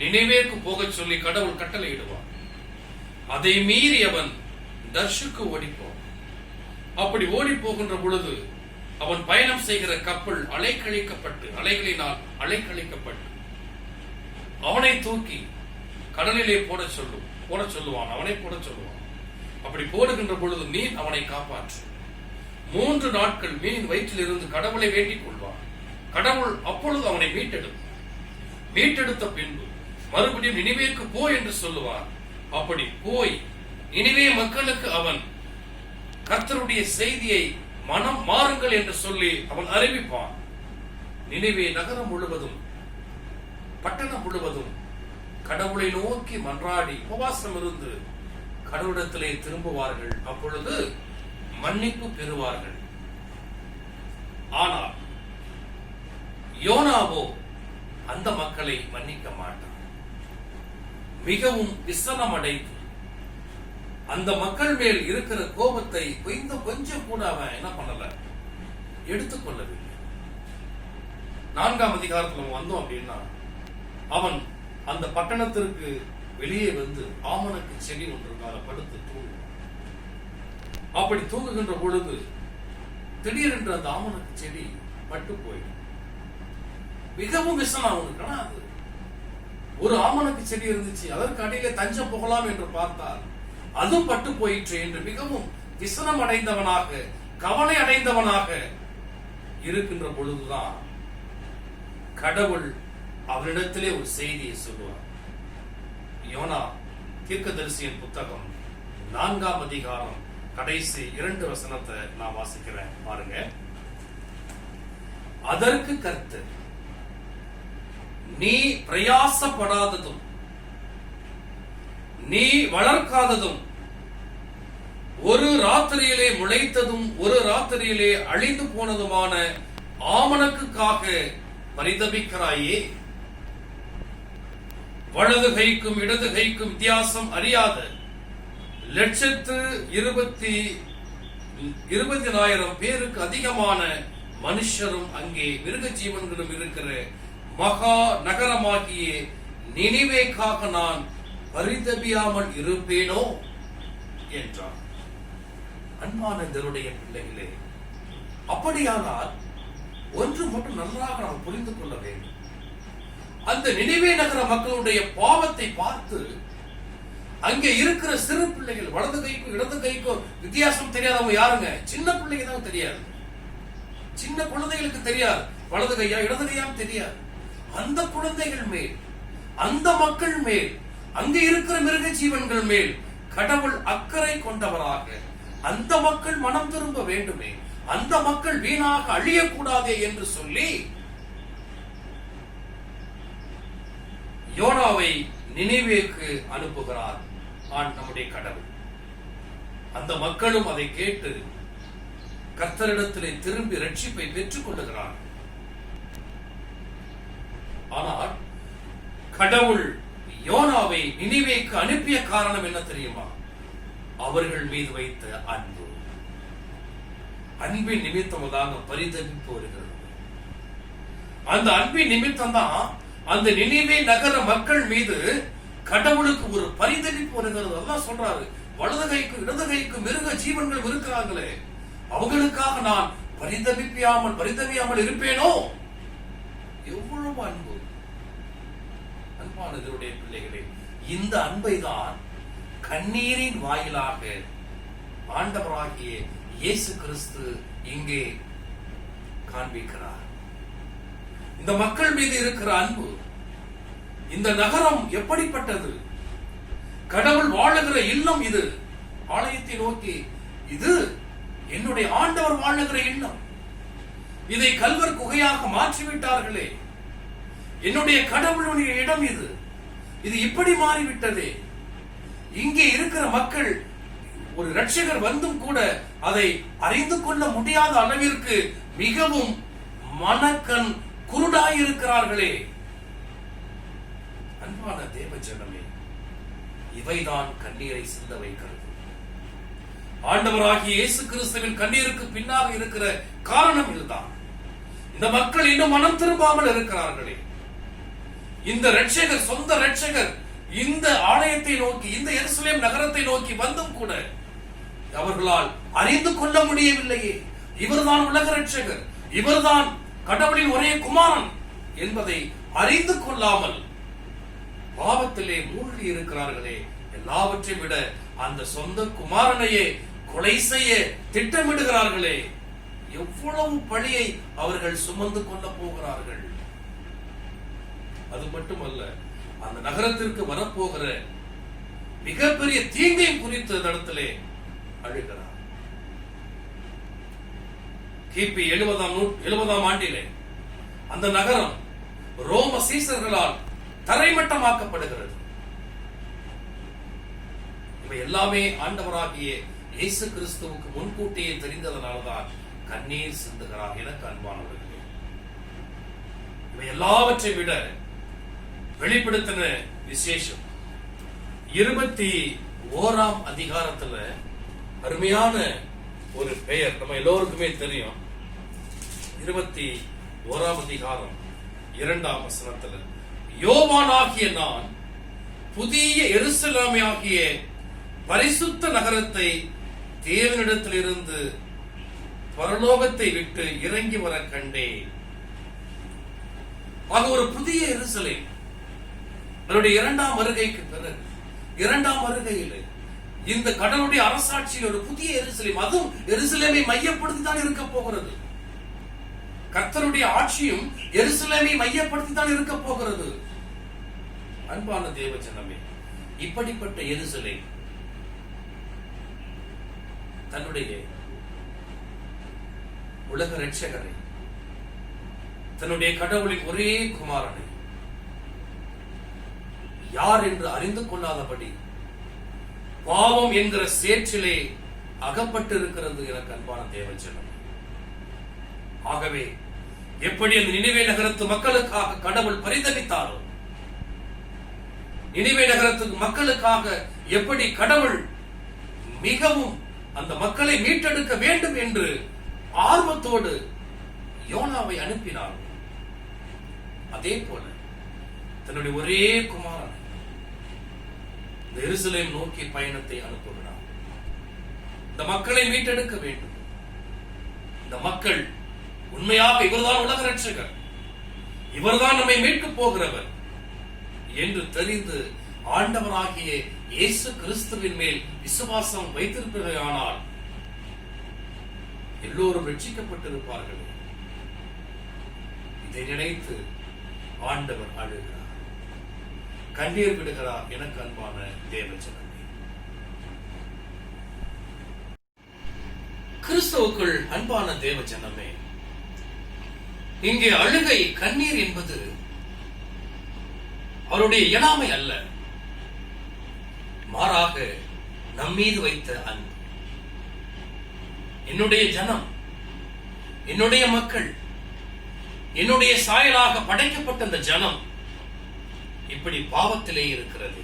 நினைவேக்கு போக சொல்லி கடவுள் கட்டளையிடுவார். அதை மீறி அவன் தர்ஷுக்கு ஓடிப்போம். அப்படி ஓடி போகின்ற பொழுது அவன் பயணம் செய்கிற கப்பல் அலைகளினால் அலைக்கழிக்கப்பட்டு அவனை தூக்கி கடலிலே போட சொல்லுவான். அவனை போட சொல்லுவான். அப்படி போடுகின்ற பொழுது மீன் அவனை காப்பாற்று. 3 நாட்கள் மீன் வயிற்றில் இருந்து கடவுளை வேண்டிக் கொள்வான். கடவுள் அப்பொழுது அவனை மீட்டெடுத்த பின்பு மறுபடியும் நினிவேக்கு போ என்று சொல்லுவார். அப்படி போய் நினிவே மக்களுக்கு அவன் கர்த்தருடைய செய்தியை மனம் மாறுங்கள் என்று சொல்லி அவன் அறிவிப்பான். நினிவே நகரம் முழுவதும், பட்டணம் முழுவதும் கடவுளை நோக்கி மன்றாடி உபவாசம் இருந்து கடவுளிடத்திலே திரும்புவார்கள். அப்பொழுது மன்னிப்பு பெறுவார்கள். ஆனால் யோனாவோ அந்த மக்களை மன்னிக்க மாட்டான். மிகவும் விசனம் அடைந்து அந்த மக்கள் மேல் இருக்கிற கோபத்தை கொஞ்சம் கூட அவன் என்ன பண்ணல, எடுத்துக்கொள்ளவில்லை. 4ஆம் அதிகாரத்தில் வந்தோம் அப்படின்னா, அவன் அந்த பட்டணத்திற்கு வெளியே வந்து ஆமணக்கு செடி ஒன்று படுத்து தூங்குவான். அப்படி தூங்குகின்ற பொழுது திடீரென்று அந்த ஆமணக்கு செடி பட்டு போயிடும். மிகவும் விஷம் அவனுக்கு. அது ஒரு ஆமணக்கு செடி இருந்துச்சு, அதற்கு அடியிலே தஞ்சம் புகலாம் என்று பார்த்தால் அதுவும் பட்டு போயிற்று என்று மிகவும் விசனம் அடைந்தவனாக, கவலை அடைந்தவனாக இருக்கின்ற பொழுதுதான் கடவுள் அவனிடத்திலே ஒரு செய்தியை சொல்லுவார். யோனா தீர்க்கதரிசியின் புத்தகம் 4ஆம் அதிகாரம் கடைசி 2 வசனத்தை நான் வாசிக்கிறேன், பாருங்க. அதற்கு கர்த்தர், நீ பிரயாசப்படாததும் நீ வளர்க்காததும் ஒரு ராத்திரியிலே முளைத்ததும் ஒரு ராத்திரியிலே அழிந்து போனதுமான ஆமணக்குக்காக பரிதபிக்கிறாயே. வலது கைக்கும் இடது கைக்கும் வித்தியாசம் அறியாத 1,20,000 பேருக்கு அதிகமான மனுஷரும் அங்கே மிருக ஜீவன்களும் இருக்கிற மகா நகரமாகிய நினிவேக்காக நான் பரிதபியாமல் இருப்பேனோ என்றார். அன்பான தேவனுடைய பிள்ளைகளே, அப்படியானால் ஒன்று மட்டும் நன்றாக நாம் புரிந்து கொள்ள வேண்டும். அந்த நினிவே நகர மக்களுடைய பாவத்தை பார்த்து அங்கே இருக்கிற சிறு பிள்ளைகள், வலது கைக்கும் இடது கைக்கும் வித்தியாசம் தெரியாதவங்க யாருங்க? சின்ன பிள்ளைங்க தான் தெரியாது. சின்ன குழந்தைகளுக்கு தெரியாது வலது கையா இடது கையாம் தெரியாது. அந்த குழந்தைகள் மேல், அந்த மக்கள் மேல், அங்கே இருக்கிற மிருக ஜீவன்கள் மேல் கடவுள் அக்கறை கொண்டவராக, அந்த மக்கள் மனம் திரும்ப வேண்டுமே, அந்த மக்கள் வீணாக அழியக்கூடாதே என்று சொல்லி யோனாவை நினிவேக்கு அனுப்புகிறார் நம்முடைய கடவுள். அந்த மக்களும் அதை கேட்டு கர்த்தரிடத்திலே திரும்பி ரட்சிப்பை பெற்றுக் கொள்ளுகிறார். ஆனால் கடவுள் யோனாவை நினிவேக்கு அனுப்பிய காரணம் என்ன தெரியுமா? அவர்கள் மீது வைத்த அன்பு. அன்பின் நிமித்தம் தான் பரிதபிப்பு வருகிறது. அந்த அன்பின் நிமித்தம் தான் அந்த நினிவே நகர மக்கள் மீது கடவுளுக்கு ஒரு பரிதபிப்பு வருகிறது. அதான் சொல்றாரு, வலது கைக்கும் இடது கைக்கும் மிருக ஜீவன்கள் இருக்கிறாங்களே, அவங்களுக்காக நான் பரிதபியாமல் இருப்பேனோ. எவ்வளவு அன்பு! அன்பானவருடைய பிள்ளைகளே, இந்த அன்பை தான் கண்ணீரின் வாயிலாக ஆண்டவராகிய இயேசு கிறிஸ்து இங்கே காண்பிக்கிறார். இந்த மக்கள் மீது இருக்கிற அன்பு, இந்த நகரம் எப்படிப்பட்டது, கடவுள் வாழுகிற இல்லம் இது, ஆலயத்தை நோக்கி இது என்னுடைய ஆண்டவர் வாழுகிற இல்லம், இதை கல்வர் குகையாக மாற்றிவிட்டார்களே, என்னுடைய கடவுளுடைய இடம் இது, இது இப்படி மாறிவிட்டதே. இங்கே இருக்கிற மக்கள் ஒரு இரட்சகர் வந்தும் கூட அதை அறிந்து கொள்ள முடியாத அளவிற்கு மிகவும் மனக்கண் குருடாயிருக்கிறார்களே. அன்பான தேவ ஜனமே, இவைதான் கண்ணீரை சிந்த வைக்கிறது. ஆண்டவராகிய இயேசு கிறிஸ்துவின் கண்ணீருக்கு பின்னாக இருக்கிற காரணம் இதுதான். இந்த மக்கள் இன்னும் மனம் திரும்பாமல் இருக்கிறார்களே. இந்த இரட்சகர், சொந்த இரட்சகர் இந்த ஆலயத்தை நோக்கி, இந்த எருசலேம் நகரத்தை நோக்கி வந்தும் கூட அவர்களால் அறிந்து கொள்ள முடியவில்லையே. இவர்தான் உலக இரட்சகர், இவர்தான் கடவுளின் ஒரே குமாரன் என்பதை அறிந்து கொள்ளாமல் பாவத்திலே மூழ்கி இருக்கிறார்களே. எல்லாவற்றையும் விட அந்த சொந்த குமாரனையே கொலை செய்ய திட்டமிடுகிறார்களே. எவ்வளவு பழியை அவர்கள் சுமந்து கொள்ள போகிறார்கள். அது மட்டுமல்ல, அந்த நகரத்திற்கு வரப்போகிற மிகப்பெரிய தீங்கையும் குறித்து இடத்திலே அழுகிறார். கிபி 70ஆம் ஆண்டிலே அந்த நகரம் ரோம சீசர்களால் தரைமட்டமாக்கப்படுகிறது. இவை எல்லாமே ஆண்டவராகிய இயேசு கிறிஸ்துவுக்கு முன்கூட்டியே தெரிந்ததனால்தான் கண்ணீர் சிந்துகிறார். எனக்கு அன்பானவர்களே, இவை எல்லாவற்றை விட வெளிப்படுத்தின விசேஷம் 21ஆம் அதிகாரத்துல அருமையான ஒரு பெயர் நம்ம எல்லோருக்குமே தெரியும். 21ஆம் அதிகாரம் 2ஆம் வசனத்துல, யோவானாகிய நான் புதிய எருசலேமாகிய பரிசுத்த நகரத்தை தேவனிடத்திலிருந்து பரலோகத்தை விட்டு இறங்கி வர கண்டேன். ஆக ஒரு புதிய எருசலேம் அதனுடைய இரண்டாம் வருகைக்கு பிறகு, இரண்டாம் வருகையில் இந்த கடவுளுடைய அரசாட்சியில் ஒரு புதிய எருசலேம், அதுவும் எருசலேமை மையப்படுத்தி தான் இருக்க போகிறது. கர்த்தருடைய ஆட்சியும் எருசலேமை மையப்படுத்தி தான் இருக்க போகிறது. அன்பான தேவ ஜனமே, இப்படிப்பட்ட எருசலேம் தன்னுடைய உலக இரட்சகரை, தன்னுடைய கடவுளின் ஒரே குமாரனை யார் என்று அறிந்து கொள்ளாதபடி பாவம் என்கிற சேற்றிலே அகப்பட்டிருக்கிறது. எனக்கு அன்பான தேவஜனம், ஆகவே எப்படி அந்த நினிவே நகரத்து மக்களுக்காக கடவுள் பரிதவித்தாரோ, நினிவே நகரத்து மக்களுக்காக எப்படி கடவுள் மிகவும் அந்த மக்களை மீட்டெடுக்க வேண்டும் என்று ஆர்வத்தோடு யோனாவை அனுப்பினார், அதே போல தன்னுடைய ஒரே குமாரன் இந்த எருசலேம் நோக்கி பயணத்தை அனுப்புகிறார். இந்த மக்களை மீட்டெடுக்க வேண்டும். இந்த மக்கள் உண்மையாக இவர்தான் உலக இரட்சகர், இவர்தான் நம்மை மீட்கப் போகிறவர் என்று தெரிந்து ஆண்டவராகிய இயேசு கிறிஸ்துவின் மேல் விசுவாசம் வைத்திருப்பதையானால் எல்லோரும் ரட்சிக்கப்பட்டிருப்பார்கள். இதை நினைத்து ஆண்டவர் அழுகிறார், கண்ணீர் விடுகிறார். எனக்கு அன்பான தேவஜனமே, கிறிஸ்துவுக்குள் அன்பான தேவஜனமே, இங்கே அழுகை, கண்ணீர் என்பது அவருடைய இயலாமை அல்ல, மாறாக நம்மீது வைத்த அன்பு. என்னுடைய ஜனம், என்னுடைய மக்கள், என்னுடைய சாயலாக படைக்கப்பட்ட அந்த ஜனம் இப்படி பாவத்திலே இருக்கிறது,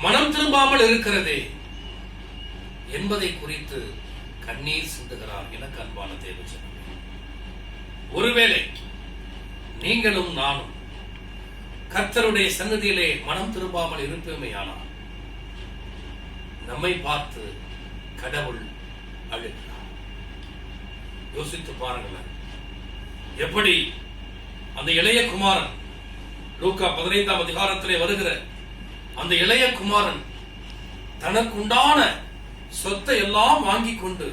மனம் திரும்பாமல் இருக்கிறது என்பதை குறித்து கண்ணீர் சிந்துகிறார். எனக்கு அன்பான தேவஜனம், ஒருவேளை நீங்களும் நானும் கர்த்தருடைய சன்னதியிலே மனம் திரும்பாமல் இருப்போமேயானால் நம்மை பார்த்து கடவுள் அழுகிறார். யோசித்து பாருங்களேன், எப்படி அந்த இளைய குமாரன், லூக்கா 15ஆம் அதிகாரத்திலே வருகிற அந்த இளைய குமாரன் தனக்குண்டான சொத்தை எல்லாம் வாங்கி கொண்டு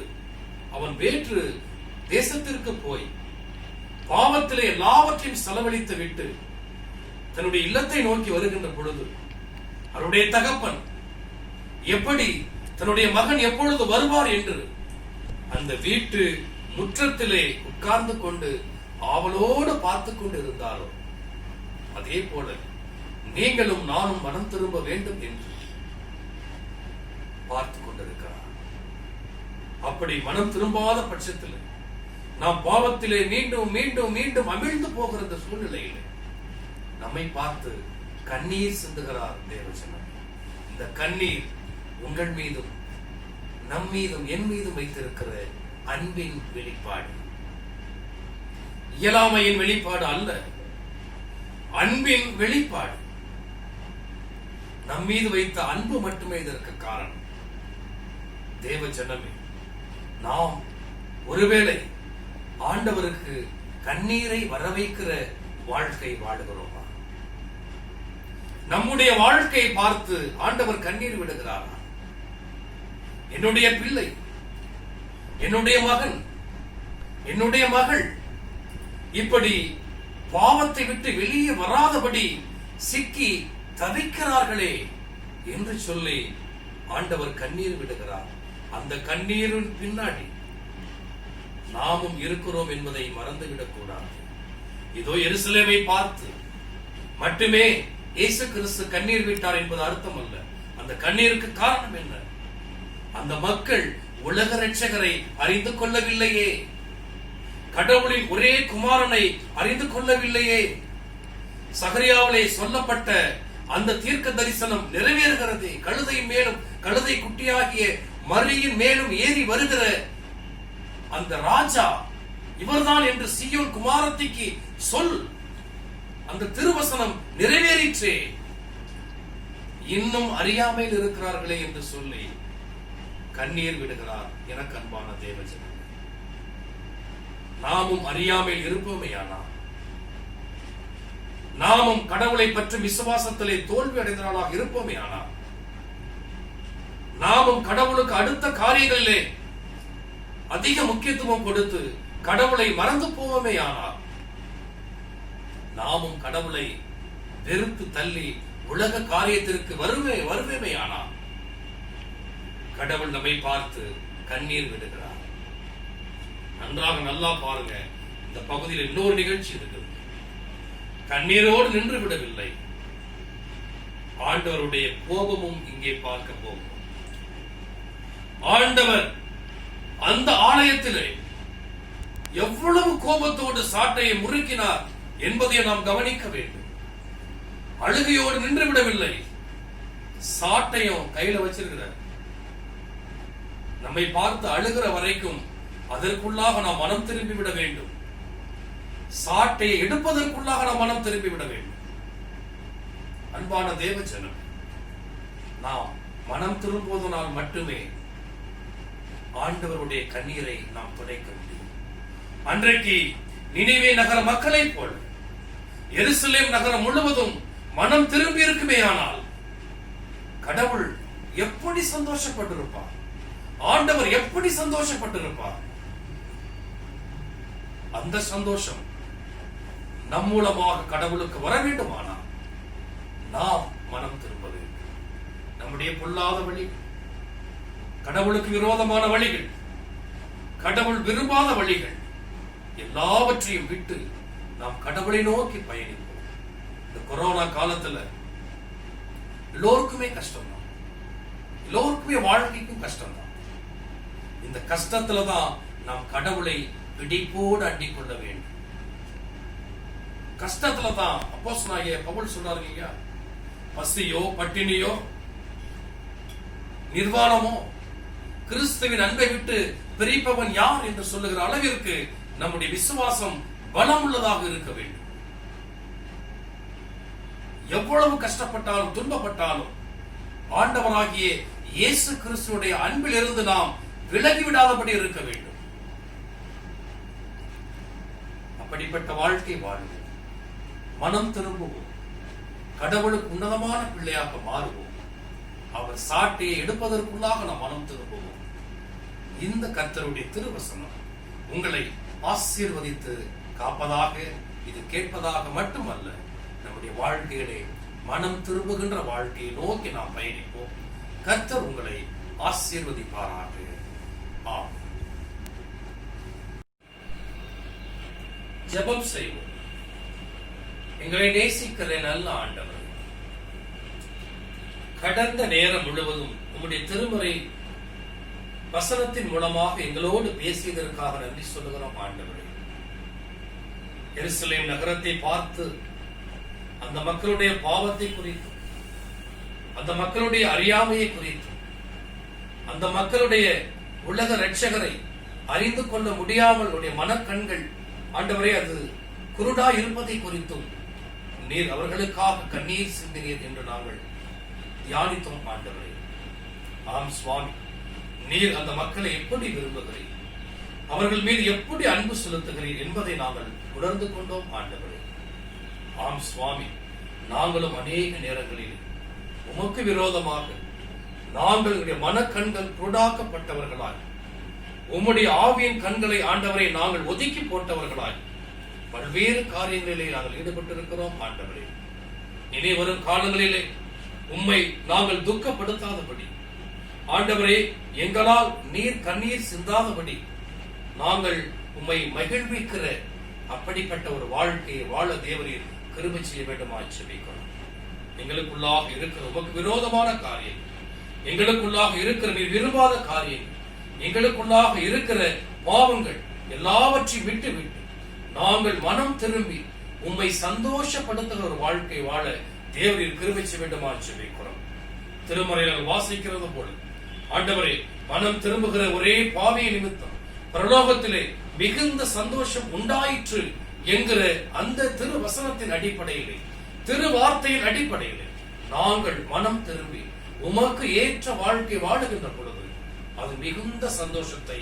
அவன் வேற்று தேசத்திற்கு போய் பாவத்திலே எல்லாவற்றையும் செலவழித்து விட்டு தன்னுடைய இல்லத்தை நோக்கி வருகின்ற பொழுது அவருடைய தகப்பன் எப்படி தன்னுடைய மகன் எப்பொழுது வருவார் என்று அந்த வீட்டு முற்றத்திலே உட்கார்ந்து கொண்டு ஆவலோடு பார்த்து கொண்டு இருந்தாரோ, அதே போல நீங்களும் நானும் மனம் திரும்ப வேண்டும் என்று பார்த்து கொண்டிருக்கிறார். அப்படி மனம் திரும்பாத பட்சத்தில் நாம் பாவத்திலே மீண்டும் மீண்டும் மீண்டும் அமிழ்ந்து போகிற இந்த சூழ்நிலையிலே நம்மை பார்த்து கண்ணீர் சிந்துகிறார் தேவஜனம். இந்த கண்ணீர் உங்கள் மீதும் நம் மீதும் என் மீதும் வைத்திருக்கிற அன்பின் வெளிப்பாடு, இயலாமையின் வெளிப்பாடு அல்ல, அன்பின் வெளிப்பாடு. நம் மீது வைத்த அன்பு மட்டுமே இதற்கு காரணம். தேவ ஜனமே, நாம் ஒருவேளை ஆண்டவருக்கு கண்ணீரை வரவைக்கிற வாழ்க்கை வாழுகிறோமா? நம்முடைய வாழ்க்கையை பார்த்து ஆண்டவர் கண்ணீர் விடுகிறாரா? என்னுடைய பிள்ளை, என்னுடைய மகன், என்னுடைய மகள் இப்படி பாவத்தை விட்டு வெளியே வராதபடி சிக்கி தவிக்கிறார்களே என்று சொல்லி ஆண்டவர் கண்ணீர் விடுகிறார். அந்த கண்ணீரின் பின்னாடி நாமும் இருக்கிறோம் என்பதை மறந்துவிடக் கூடாது. இதோ எருசலேமை பார்த்து மட்டுமே இயேசு கிறிஸ்து கண்ணீர் விட்டார் என்பது அர்த்தம் அல்ல. அந்த கண்ணீருக்கு காரணம் என்ன? அந்த மக்கள் உலக இரட்சகரை அறிந்து கொள்ளவில்லையே, கடவுளின் ஒரே குமாரனை அறிந்து கொள்ளவில்லையே. சகரியாவிலே சொல்லப்பட்ட அந்த தீர்க்க தரிசனம் நிறைவேறுகிறது. கழுதை மேலும், கழுதை குட்டியாகிய மரியின் மேலும் ஏறி வருகிற அந்த ராஜா இவர்தான் என்று சீயோன் குமாரத்திக்கு சொல். அந்த திருவசனம் நிறைவேறிற்றே, இன்னும் அறியாமையில் இருக்கிறார்களே என்று சொல்லி கண்ணீர் விடுகிறார். எனக்கு அன்பான தேவஜனமே, நாமும் அறியாமல் இருப்போமேயானால், நாமும் கடவுளை பற்றி விசுவாசத்திலே தோல்வி அடைந்தவர்களாக இருப்போமேயானால், நாமும் கடவுளுக்கு அடுத்த காரியங்களிலே அதிக முக்கியத்துவம் கொடுத்து கடவுளை மறந்து போவோமேயானால், நாமும் கடவுளை வெறுத்து தள்ளி உலக காரியத்திற்கு வருவேமேயானால், கடவுள் நம்மை பார்த்து கண்ணீர் விடுகிறார். நன்றாக நல்லா பாருங்க, இந்த பகுதியில் இன்னொரு நிகழ்ச்சி இருக்குது. கண்ணீரோடு நின்று விடவில்லை, ஆண்டவருடைய கோபமும் இங்கே பார்க்க போகும். ஆண்டவர் அந்த ஆலயத்திலே எவ்வளவு கோபத்தோடு சாட்டையை முறுக்கினார் என்பதை நாம் கவனிக்க வேண்டும். அழுகையோடு நின்று விடவில்லை, சாட்டையும் கையில வச்சிருக்கிறார். நம்மை பார்த்து அழுகிற வரைக்கும் அதற்குள்ளாக நாம் மனம் திரும்பி விட வேண்டும். சாட்டையை எடுப்பதற்குள்ளாக நாம் மனம் திரும்பி விட வேண்டும். அன்பான தேவஜனம், நாம் மனம் திரும்புவதனால் மட்டுமே ஆண்டவருடைய கண்ணீரை நாம் துடைக்க முடியும். அன்றைக்கு நினிவே நகர மக்களை போல் எருசலேம் நகரம் முழுவதும் மனம் திரும்பி இருக்குமேயானால், கடவுள் எப்படி சந்தோஷப்பட்டிருப்பார், ஆண்டவர் எப்படி சந்தோஷப்பட்டிருப்பார். அந்த சந்தோஷம் நம் மூலமாக கடவுளுக்கு வர வேண்டுமானால் நாம் மனம் திரும்ப வேண்டும். நம்முடைய பொல்லாத வழி, கடவுளுக்கு விரோதமான வழிகள், கடவுள் விரும்பாத வழிகள் எல்லாவற்றையும் விட்டு நாம் கடவுளை நோக்கி பயணிப்போம். இந்த கொரோனா காலத்துல எல்லோருக்குமே கஷ்டம் தான், எல்லோருக்குமே வாழ்க்கைக்கும் கஷ்டம் தான். இந்த கஷ்டத்துலதான் நாம் கடவுளை பிடிப்போடு அண்டிக் கொள்ள வேண்டும். கஷ்டத்துலதான் அப்போஸ்தலனாகிய பவுல் சொல்றாரு இல்லையா, பசியோ பட்டினியோ நிர்வாணமோ கிறிஸ்துவின் அன்பை விட்டு பிரிப்பவன் யார் என்று சொல்லுகிற அளவிற்கு நம்முடைய விசுவாசம் பலம் உள்ளதாக இருக்க வேண்டும். எவ்வளவு கஷ்டப்பட்டாலும் துன்பப்பட்டாலும் ஆண்டவராகிய இயேசு கிறிஸ்துவுடைய அன்பில் இருந்து நாம் விலகிவிடாதபடி இருக்க வேண்டும். அப்படிப்பட்ட வாழ்க்கை வாழ்வோம், மனம் திரும்புவோம், கடவுளுக்கு உன்னதமான பிள்ளையாக மாறுவோம். அவர் சாட்டையை எடுப்பதற்குள்ளாக நாம் மனம் திரும்புவோம். இந்த கர்த்தருடைய திருவசனம் உங்களை ஆசீர்வதித்து காப்பதாக, இது கேட்பதாக மட்டுமல்ல, நம்முடைய வாழ்க்கையிலே மனம் திரும்புகின்ற வாழ்க்கையை நோக்கி நாம் பயணிப்போம். கர்த்தர் உங்களை ஆசீர்வதிப்பாராக. ஆம். ஜெபம் செய்வோம். எங்களை நேசிக்கிற நல்ல ஆண்டவர், கடந்த நேரம் முழுவதும் உம்முடைய திருமறை வசனத்தின் மூலமாக எங்களோடு பேசியதற்காக நன்றி சொல்லுகிறோம். ஆண்டவரே, எருசலேம் நகரத்தை பார்த்து அந்த மக்களுடைய பாவத்தை குறித்து, அந்த மக்களுடைய அறியாமையை குறித்து, அந்த மக்களுடைய உலக இரட்சகரை அறிந்து கொள்ள முடியாமல் உடைய மனக்கண்கள் ஆண்டவரே அது குருடா இருப்பதை குறித்தும் நீர் அவர்களுக்காக கண்ணீர் சிந்தினீர் என்று நாங்கள் தியானித்தோம். ஆண்டவரே, ஆம் சுவாமி, நீர் அந்த மக்களை எப்படி விரும்புகிறீர், அவர்கள் மீது எப்படி அன்பு செலுத்துகிறீர் என்பதை நாங்கள் உணர்ந்து கொண்டோம். ஆண்டவரே, ஆம் சுவாமி, நாங்களும் அநேக நேரங்களில் உமக்கு விரோதமாக நாங்களுடைய மனக்கண்கள் குருடாக்கப்பட்டவர்களாய், உம்முடைய ஆவியின் கண்களை ஆண்டவரை நாங்கள் ஒதுக்கி போட்டவர்களாய் பல்வேறு காரியங்களிலே நாங்கள் ஈடுபட்டிருக்கிறோம். ஆண்டவரே, இனி வரும் காலங்களிலே உம்மை நாங்கள் துக்கப்படுத்தாதபடி, ஆண்டவரே எங்களால் நீர் கண்ணீர் சிந்தாதபடி நாங்கள் உம்மை மகிழ்விக்கிற அப்படிப்பட்ட ஒரு வாழ்க்கையை வாழ தேவரீர் கிருபை செய்ய வேண்டுமாய் ஜெபிக்கிறோம். எங்களுக்குள்ளாக இருக்கிற உமக்கு விரோதமான காரியம், எங்களுக்குள்ளாக இருக்கிற நீர் விரும்பாத காரியம், எங்களுக்குள்ளாக இருக்கிற பாவங்கள் எல்லாவற்றையும் விட்டு விட்டு நாங்கள் மனம் திரும்பி உம்மை சந்தோஷப்படுத்துகிற ஒரு வாழ்க்கை வாழ தேவரீர் கிருபை செய்ய வேண்டுமாய் ஜெபிக்கிறோம். திருமறையில் வாசிக்கிறது போல ஆண்டவரே, மனம் திரும்புகிற ஒரே பாவிய நிமித்தம் பரலோகத்திலே மிகுந்த சந்தோஷம் உண்டாயிற்று என்கிற அந்த திருவசனத்தின் அடிப்படையிலே, திருவார்த்தையின் அடிப்படையிலே நாங்கள் மனம் திரும்பி உமக்கு ஏற்ற வாழ்க்கை வாழுகின்ற பொழுது அது மிகுந்த சந்தோஷத்தை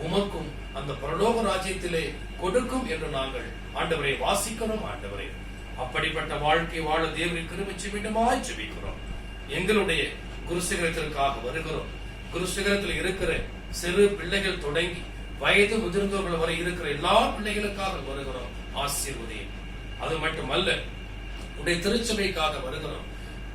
உமக்கும் அந்த பரலோக ராஜ்யத்திலே கொடுக்கும் என்று நாங்கள் ஆண்டவரை வாசிக்கிறோம். ஆண்டவரே, அப்படிப்பட்ட வாழ்க்கை வாழ தேவரின் கிருபை செய்யுமாய் ஜெபிக்கிறோம். எங்களுடைய குருசிகரத்திற்காக வருகிறோம். குருசிகரத்தில் இருக்கிற சிறு பிள்ளைகள் தொடங்கி வயது முதிர்ந்தவர்கள் வரை இருக்கிற எல்லா பிள்ளைகளுக்காக வருகிறோம். ஆசீர்வதியும். அது மட்டுமல்ல, உடைய திருச்சபைக்காக வருகிறோம்.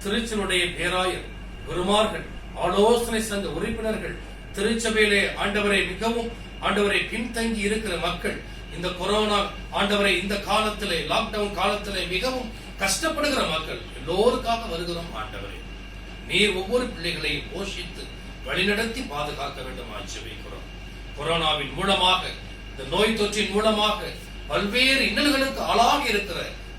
திருச்சபையுடைய பேராயர், குருமார்கள், ஆலோசனை சங்க உறுப்பினர்கள், திருச்சபையிலே ஆண்டவரை மிகவும் ஆண்டவரை பின்தங்கி இருக்கிற மக்கள், இந்த கொரோனா ஆண்டவரை இந்த காலத்திலே லாக்டவுன் காலத்திலே மிகவும் கஷ்டப்படுகிற மக்கள் எல்லோருக்காக வருகிறோம். ஆண்டவரே, நீர் ஒவ்வொரு பிள்ளைகளையும் போஷித்து வழிநடத்தி பாதுகாக்க வேண்டும் ஜெபிக்கிறோம். கொரோனாவின் மூலமாக, இந்த நோய் தொற்றின் மூலமாக பல்வேறு இன்னல்களுக்கு ஆளாகி இருக்கிற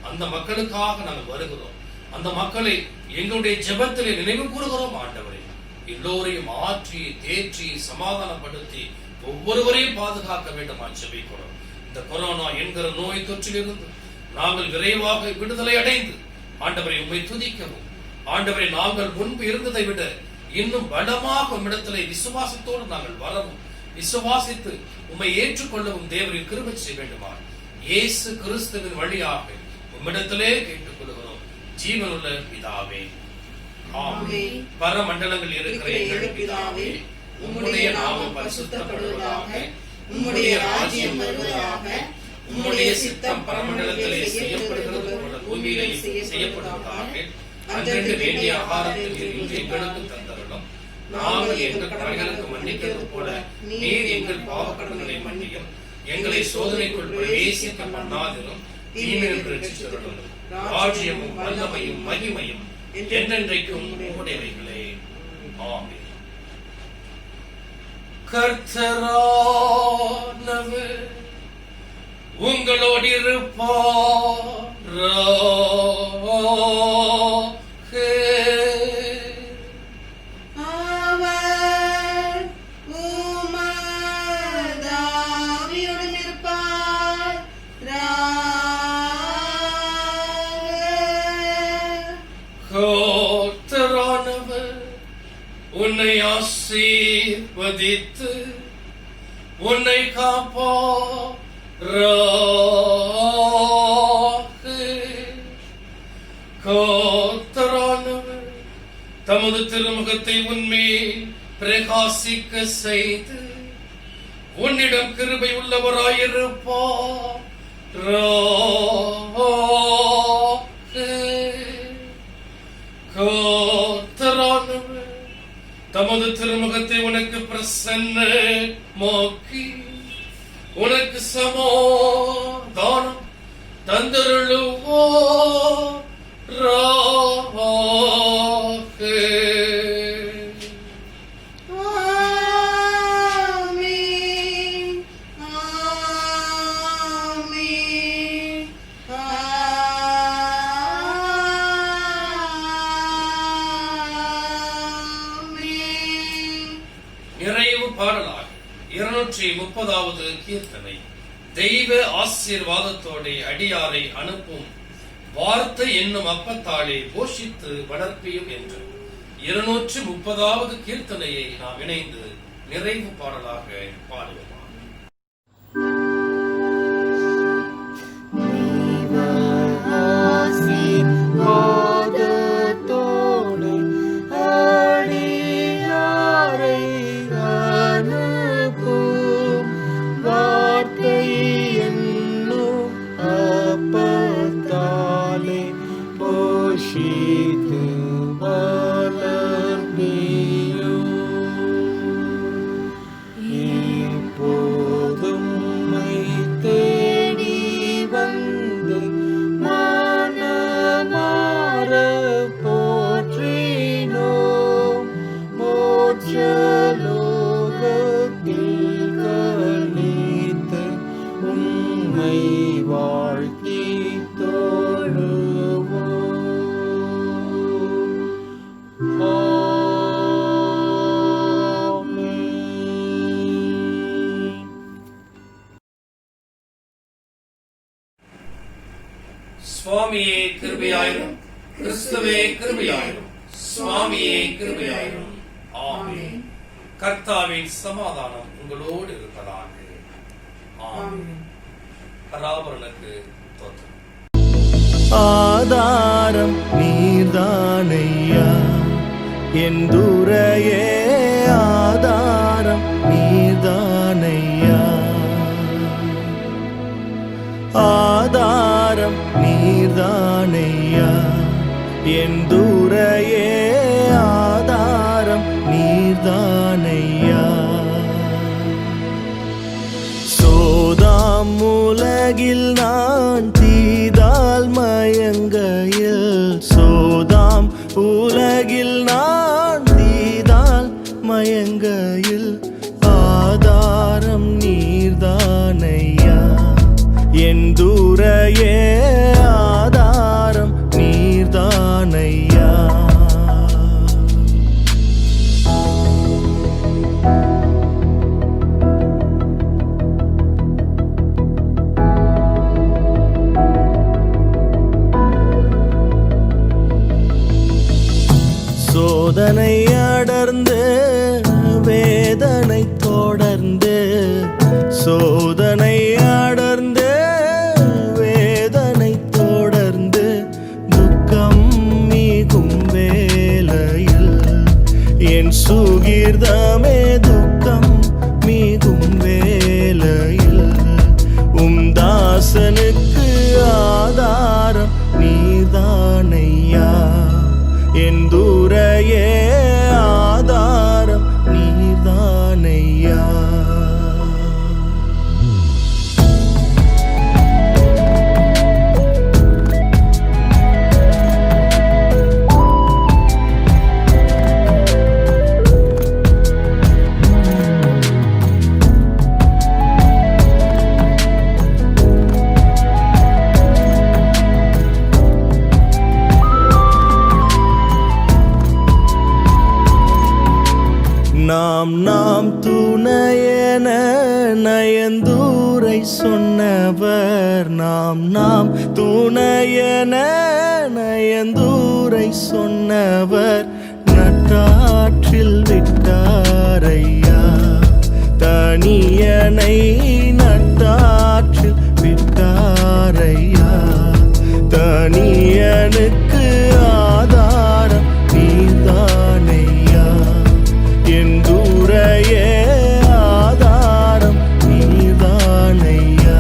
அந்த மக்களுக்காக நாங்கள் வருகிறோம். அந்த மக்களை எங்களுடைய ஜெபத்திலே நினைவு கூறுகிறோம். ஆண்டவரே, எல்லோரையும் ஆற்றி தேற்றி சமாதானப்படுத்தி ஒவ்வொருவரையும் பாதுகாக்க வேண்டும் ஜெபிக்கிறோம். இந்த கொரோனா என்கிற நோய் தொற்றிலிருந்து நாங்கள் விரைவாக விடுதலை அடைந்து ஆண்டவரை உம்மை துதிக்கவும், ஆண்டவரை நாங்கள் முன்பு இருந்ததை விட இன்னும் பலமாக உம்மிடத்திலே விசுவாசத்தோடு நாங்கள் வரவும், விசுவாசித்து உம்மை ஏற்றுக்கொள்ளவும் தேவரின் கிருபை செய்ய வேண்டுமா இயேசு கிறிஸ்துவின் வழியாக உம்மிடத்திலே கேட்டுக் கொள்கிறோம் ஜீவனுள்ள பிதாவே, ஆமென். பரமண்டலங்கள் இருக்கிற எங்கள் பிதாவே, உம்முடைய நாமம் பரிசுத்தப்படுவதாக, உம்முடைய ராஜ்யம் வருவதாக, உம்முடைய சித்தம் பரமண்டலத்திலே செய்யப்படுகிறது போல பூமியிலேயும் செய்யப்படுவதாக. அன்றன்று வேண்டிய ஆகாரத்தை இன்று எங்களுக்கு தந்தருளும். நாங்கள் எங்கள் கடன்களுக்கு மன்னிக்கிறது போல நீர் எங்கள் பாவக்கடன்களை மன்னியும். எங்களை சோதனைக்குள் பிரவேசிக்க பண்ணாதிரும், தீமையிலிருந்து ரட்சித்தருளும். ராஜ்யமும் வல்லமையும் மகிமையும் என்றென்றைக்கும் உம்முடையவைகளே. ஆமென். கர்த்தரானவர் உங்களோடு அவர் உமதாவியுடன் இருப்பார். கர்த்தரானவர் உன்னை ஆசீர்வதித்து உன்னை காப்பார். கர்த்தரானவர் தமது திருமுகத்தை உன்மேல் பிரகாசிக்க செய்து உன்னிடம் கிருபை உள்ளவராயிருப்பார். கர்த்தரானவர் தமது திருமுகத்தை உனக்கு பிரசன்னமாக்கி உனக்கு சமாதானம் தந்தருளுவார். ஆமென், ஆமென், ஆமென். நிறைவு பாடலாக 230வது கீர்த்தனை. தெய்வ ஆசீர்வாதத்தோட அடியாரை அனுப்பும் வார்த்தை என்னும் அப்பத்தாலே போஷித்து வளர்ப்பியும் என்று 230வது கீர்த்தனையை நாம் இணைந்து நிறைவு பாடலாக பாடுவோம். சுவாமியே கிருபையாயிரும், கிறிஸ்துவே கிருபையாயிரும், சுவாமியே கிருபையாயிரும். ஆமென். கர்த்தாவின் சமாதானம் உங்களோடு இருப்பதாக. ஆமென். பராபரனுக்கு தோற்றம். ஆதாரம் நீர்தானையா என் துரையே, ஆதாரம் நீர்தானையா, ஆதாரம் நீர்தானையா என் துரையே, ஆதாரம் நீர்தானையா. சோதாம் உலகில் நான் தீதால் மயங்கையில், சோதாம் உலகில் நான் தீதால் மயங்கையில், ஆதாரம் நீர்தானையா என் துரையே, ஆதாரம் நீர்தானையா. சோதனை அடர்ந்து வேதனை தொடர்ந்து, சோதனை அடர்ந்து வேதனை தொடர்ந்து, துக்கம் மிகும் வேளையில் என் சுகீர்தமே, துக்கம் மிகும் வேளையில் தாசனுக்கு ஆதாரம் நீர்தானையா என் துரையே, ஆதாரம் நீர்தானையா. நாம் துணையென நயந்தூரை சொன்னவர், நாம் துணையென நயந்தூரை சொன்னவர், நட்டாற்றில் விட்டாரையா தனியனை, நட்டாற்றில் விட்டாரையா தனியனுக்கு ஆதாரம் நீர்தானையா என் துரையே, ஆதாரம் நீர்தானையா.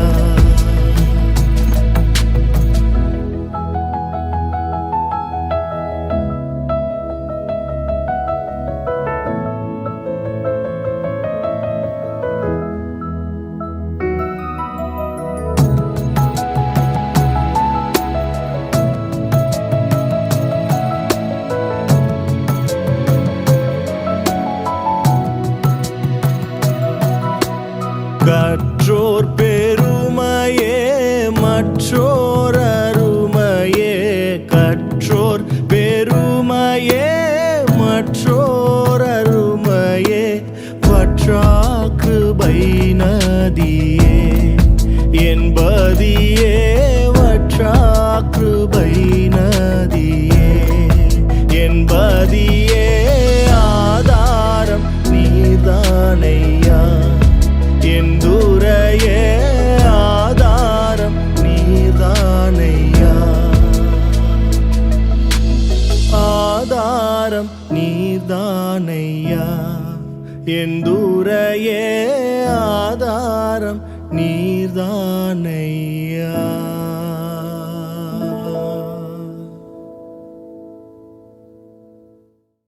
கற்றோர் பெருமையே மற்றோர் அருமையே, கற்றோர் பெருமையே மற்றோர் அருமையே, வற்றாக்கிருபை நதியே என்பதியே, வற்றாக்கிருபை நதியே என்பதியே, ஆதாரம் நீர்தானையா என் துரையே, ஆதாரம் நீர்தானையா, ஆதாரம் நீர்தானையா என் துரையே, ஆதாரம்